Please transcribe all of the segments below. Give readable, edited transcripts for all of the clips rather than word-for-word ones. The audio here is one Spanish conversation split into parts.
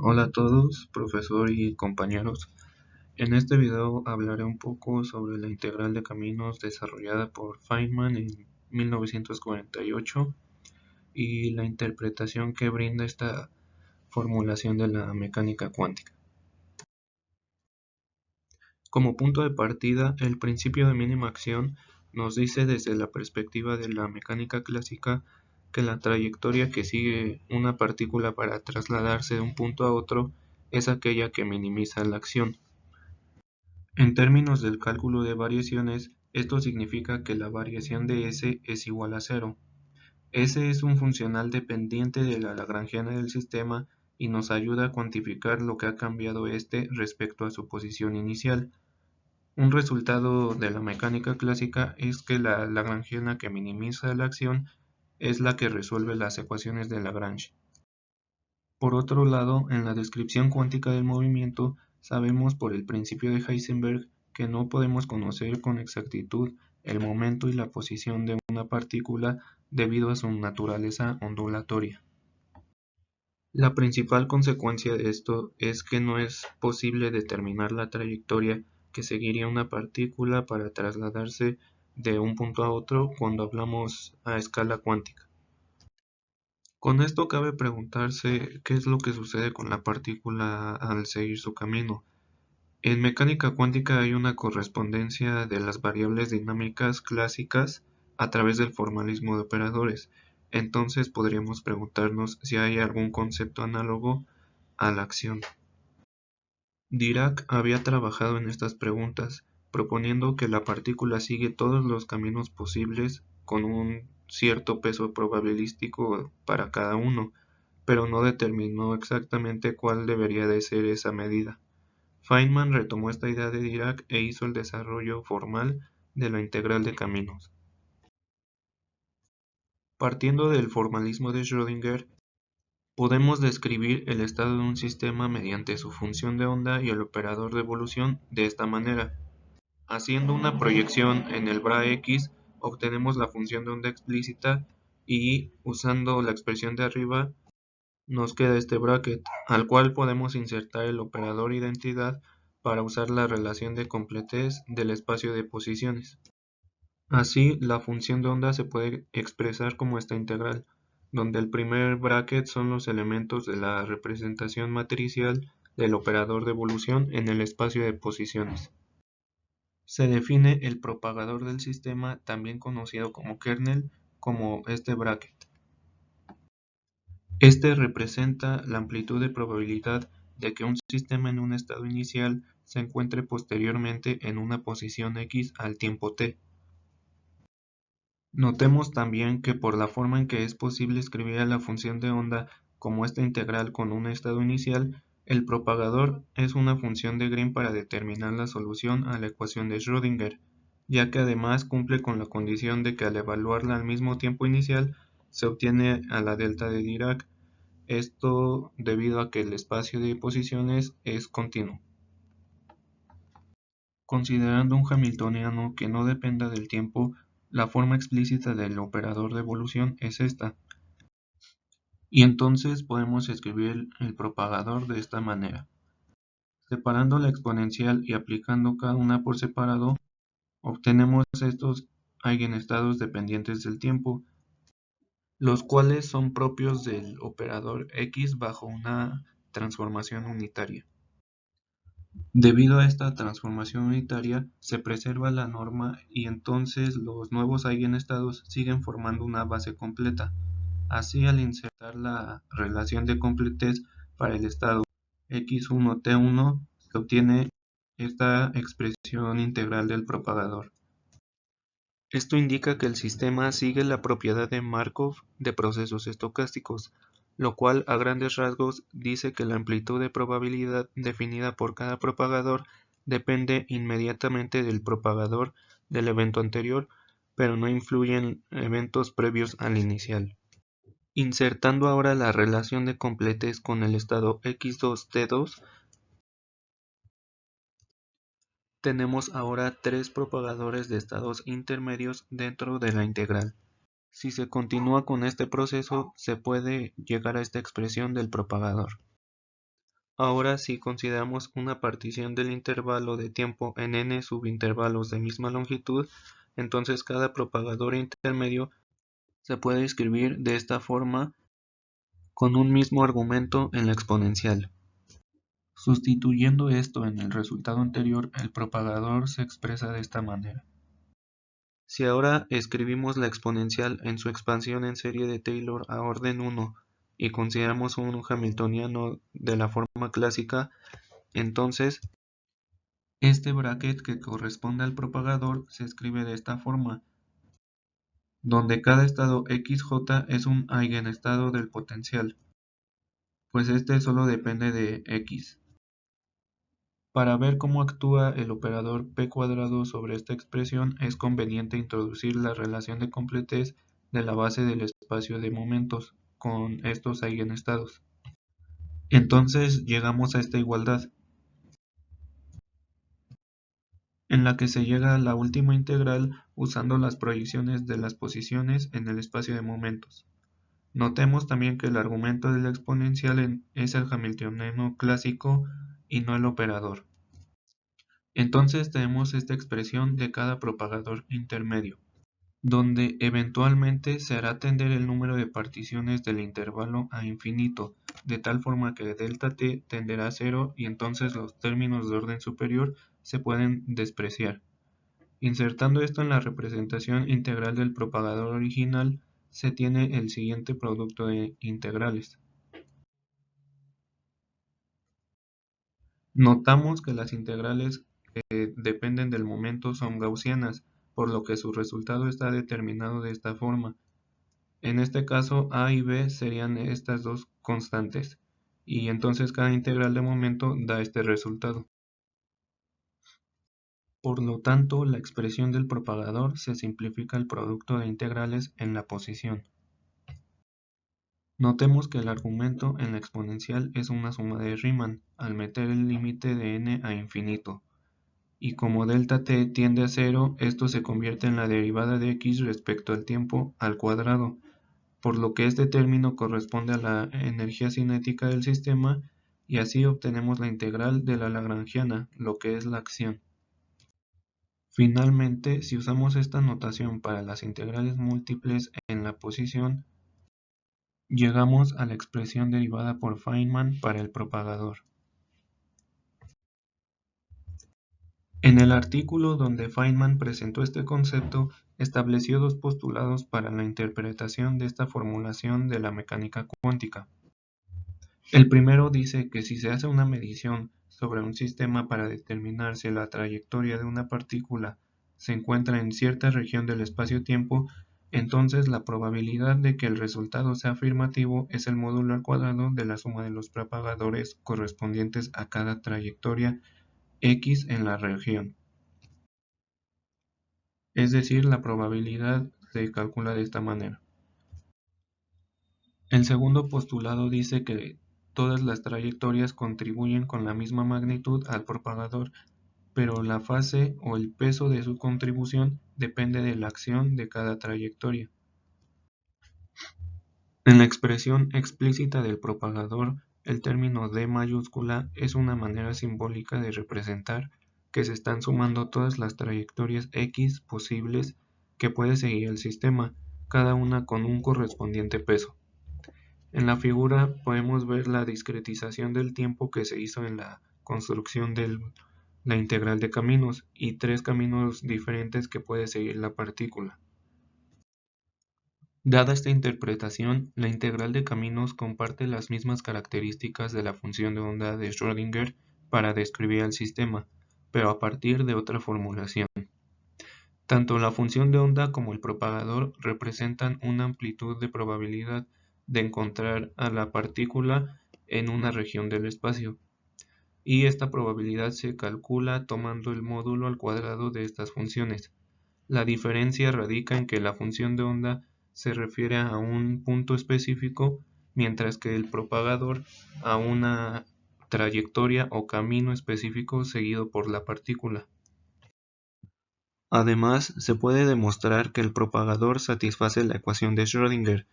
Hola a todos, profesor y compañeros. En este video hablaré un poco sobre la integral de caminos desarrollada por Feynman en 1948 y la interpretación que brinda esta formulación de la mecánica cuántica. Como punto de partida, el principio de mínima acción nos dice desde la perspectiva de la mecánica clásica que la trayectoria que sigue una partícula para trasladarse de un punto a otro es aquella que minimiza la acción. En términos del cálculo de variaciones, esto significa que la variación de S es igual a cero. S es un funcional dependiente de la lagrangiana del sistema y nos ayuda a cuantificar lo que ha cambiado este respecto a su posición inicial. Un resultado de la mecánica clásica es que la lagrangiana que minimiza la acción es la que resuelve las ecuaciones de Lagrange. Por otro lado, en la descripción cuántica del movimiento, sabemos por el principio de Heisenberg que no podemos conocer con exactitud el momento y la posición de una partícula debido a su naturaleza ondulatoria. La principal consecuencia de esto es que no es posible determinar la trayectoria que seguiría una partícula para trasladarse de un punto a otro cuando hablamos a escala cuántica. Con esto cabe preguntarse qué es lo que sucede con la partícula al seguir su camino. En mecánica cuántica hay una correspondencia de las variables dinámicas clásicas a través del formalismo de operadores. Entonces podríamos preguntarnos si hay algún concepto análogo a la acción. Dirac había trabajado en estas preguntas, proponiendo que la partícula sigue todos los caminos posibles con un cierto peso probabilístico para cada uno, pero no determinó exactamente cuál debería de ser esa medida. Feynman retomó esta idea de Dirac e hizo el desarrollo formal de la integral de caminos. Partiendo del formalismo de Schrödinger, podemos describir el estado de un sistema mediante su función de onda y el operador de evolución de esta manera. Haciendo una proyección en el bra X, obtenemos la función de onda explícita y, usando la expresión de arriba, nos queda este bracket, al cual podemos insertar el operador identidad para usar la relación de completez del espacio de posiciones. Así, la función de onda se puede expresar como esta integral, donde el primer bracket son los elementos de la representación matricial del operador de evolución en el espacio de posiciones. Se define el propagador del sistema, también conocido como kernel, como este bracket. Este representa la amplitud de probabilidad de que un sistema en un estado inicial se encuentre posteriormente en una posición x al tiempo t. Notemos también que por la forma en que es posible escribir a la función de onda como esta integral con un estado inicial, el propagador es una función de Green para determinar la solución a la ecuación de Schrödinger, ya que además cumple con la condición de que al evaluarla al mismo tiempo inicial se obtiene a la delta de Dirac, esto debido a que el espacio de posiciones es continuo. Considerando un hamiltoniano que no dependa del tiempo, la forma explícita del operador de evolución es esta. Y entonces podemos escribir el propagador de esta manera. Separando la exponencial y aplicando cada una por separado, obtenemos estos eigenestados dependientes del tiempo, los cuales son propios del operador x bajo una transformación unitaria. Debido a esta transformación unitaria, se preserva la norma y entonces los nuevos eigenestados siguen formando una base completa. Así, al insertar la relación de completez para el estado x1t1, se obtiene esta expresión integral del propagador. Esto indica que el sistema sigue la propiedad de Markov de procesos estocásticos, lo cual a grandes rasgos dice que la amplitud de probabilidad definida por cada propagador depende inmediatamente del propagador del evento anterior, pero no influye en eventos previos al inicial. Insertando ahora la relación de completez con el estado x2t2, tenemos ahora tres propagadores de estados intermedios dentro de la integral. Si se continúa con este proceso, se puede llegar a esta expresión del propagador. Ahora, si consideramos una partición del intervalo de tiempo en n subintervalos de misma longitud, entonces cada propagador intermedio se puede escribir de esta forma con un mismo argumento en la exponencial. Sustituyendo esto en el resultado anterior, el propagador se expresa de esta manera. Si ahora escribimos la exponencial en su expansión en serie de Taylor a orden 1 y consideramos un hamiltoniano de la forma clásica, entonces este bracket que corresponde al propagador se escribe de esta forma, donde cada estado xj es un eigenestado del potencial, pues este solo depende de x. Para ver cómo actúa el operador p cuadrado sobre esta expresión es conveniente introducir la relación de completez de la base del espacio de momentos con estos eigenestados. Entonces llegamos a esta igualdad, en la que se llega a la última integral usando las proyecciones de las posiciones en el espacio de momentos. Notemos también que el argumento de la exponencial es el hamiltoniano clásico y no el operador. Entonces tenemos esta expresión de cada propagador intermedio, donde eventualmente se hará tender el número de particiones del intervalo a infinito, de tal forma que delta t tenderá a cero y entonces los términos de orden superior se pueden despreciar. Insertando esto en la representación integral del propagador original, se tiene el siguiente producto de integrales. Notamos que las integrales que dependen del momento son gaussianas, por lo que su resultado está determinado de esta forma. En este caso, a y b serían estas dos constantes, y entonces cada integral de momento da este resultado. Por lo tanto, la expresión del propagador se simplifica al producto de integrales en la posición. Notemos que el argumento en la exponencial es una suma de Riemann al meter el límite de n a infinito, y como delta t tiende a cero, esto se convierte en la derivada de x respecto al tiempo al cuadrado, por lo que este término corresponde a la energía cinética del sistema, y así obtenemos la integral de la lagrangiana, lo que es la acción. Finalmente, si usamos esta notación para las integrales múltiples en la posición, llegamos a la expresión derivada por Feynman para el propagador. En el artículo donde Feynman presentó este concepto, estableció dos postulados para la interpretación de esta formulación de la mecánica cuántica. El primero dice que si se hace una medición sobre un sistema para determinar si la trayectoria de una partícula se encuentra en cierta región del espacio-tiempo, entonces la probabilidad de que el resultado sea afirmativo es el módulo al cuadrado de la suma de los propagadores correspondientes a cada trayectoria x en la región. Es decir, la probabilidad se calcula de esta manera. El segundo postulado dice que todas las trayectorias contribuyen con la misma magnitud al propagador, pero la fase o el peso de su contribución depende de la acción de cada trayectoria. En la expresión explícita del propagador, el término d mayúscula es una manera simbólica de representar que se están sumando todas las trayectorias x posibles que puede seguir el sistema, cada una con un correspondiente peso. En la figura podemos ver la discretización del tiempo que se hizo en la construcción de la integral de caminos y tres caminos diferentes que puede seguir la partícula. Dada esta interpretación, la integral de caminos comparte las mismas características de la función de onda de Schrödinger para describir el sistema, pero a partir de otra formulación. Tanto la función de onda como el propagador representan una amplitud de probabilidad de encontrar a la partícula en una región del espacio, y esta probabilidad se calcula tomando el módulo al cuadrado de estas funciones. La diferencia radica en que la función de onda se refiere a un punto específico, mientras que el propagador a una trayectoria o camino específico seguido por la partícula. Además, se puede demostrar que el propagador satisface la ecuación de Schrödinger,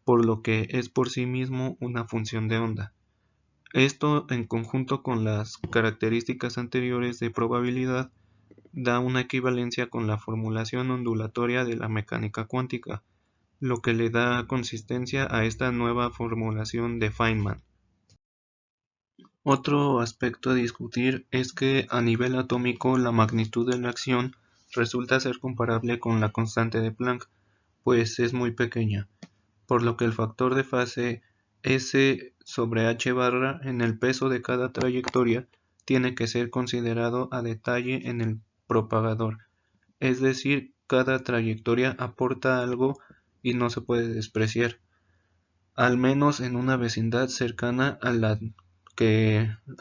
por lo que es por sí mismo una función de onda. Esto, en conjunto con las características anteriores de probabilidad, da una equivalencia con la formulación ondulatoria de la mecánica cuántica, lo que le da consistencia a esta nueva formulación de Feynman. Otro aspecto a discutir es que a nivel atómico la magnitud de la acción resulta ser comparable con la constante de Planck, pues es muy pequeña, por lo que el factor de fase S sobre h barra en el peso de cada trayectoria tiene que ser considerado a detalle en el propagador, es decir, cada trayectoria aporta algo y no se puede despreciar, al menos en una vecindad cercana a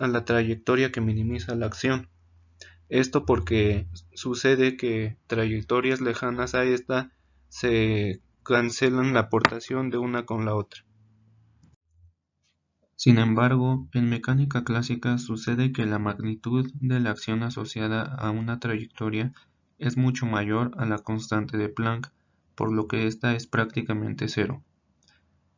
la trayectoria que minimiza la acción. Esto porque sucede que trayectorias lejanas a esta se cancelan la aportación de una con la otra. Sin embargo, en mecánica clásica sucede que la magnitud de la acción asociada a una trayectoria es mucho mayor a la constante de Planck, por lo que ésta es prácticamente cero.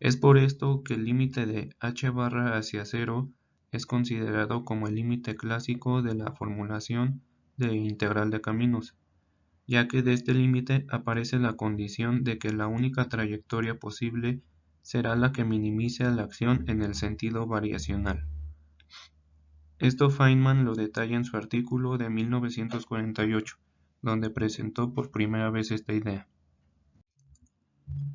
Es por esto que el límite de h barra hacia cero es considerado como el límite clásico de la formulación de integral de caminos, ya que de este límite aparece la condición de que la única trayectoria posible será la que minimice la acción en el sentido variacional. Esto Feynman lo detalla en su artículo de 1948, donde presentó por primera vez esta idea.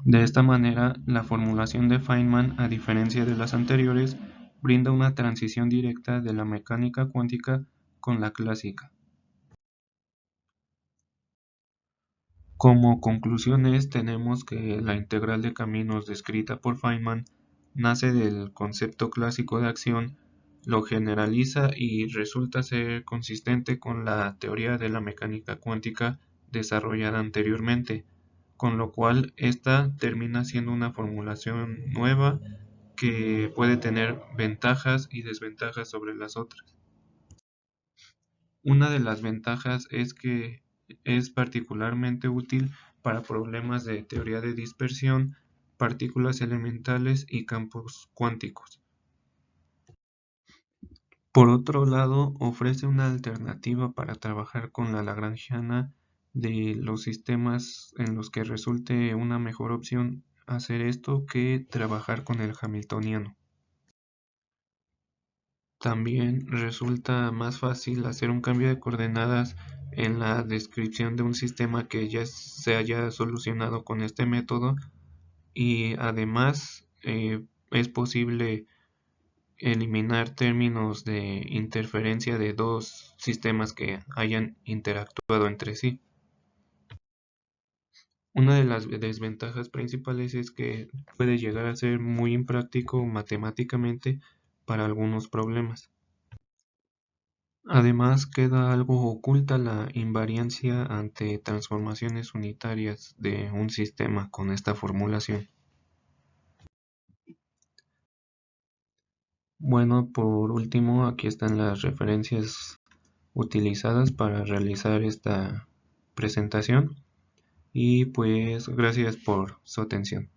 De esta manera, la formulación de Feynman, a diferencia de las anteriores, brinda una transición directa de la mecánica cuántica con la clásica. Como conclusiones tenemos que la integral de caminos descrita por Feynman nace del concepto clásico de acción, lo generaliza y resulta ser consistente con la teoría de la mecánica cuántica desarrollada anteriormente, con lo cual esta termina siendo una formulación nueva que puede tener ventajas y desventajas sobre las otras. Una de las ventajas es que es particularmente útil para problemas de teoría de dispersión, partículas elementales y campos cuánticos. Por otro lado, ofrece una alternativa para trabajar con la lagrangiana de los sistemas en los que resulte una mejor opción hacer esto que trabajar con el hamiltoniano. También resulta más fácil hacer un cambio de coordenadas en la descripción de un sistema que ya se haya solucionado con este método y además es posible eliminar términos de interferencia de dos sistemas que hayan interactuado entre sí. Una de las desventajas principales es que puede llegar a ser muy impráctico matemáticamente para algunos problemas. Además, queda algo oculta la invariancia ante transformaciones unitarias de un sistema con esta formulación. Bueno, por último, aquí están las referencias utilizadas para realizar esta presentación y pues gracias por su atención.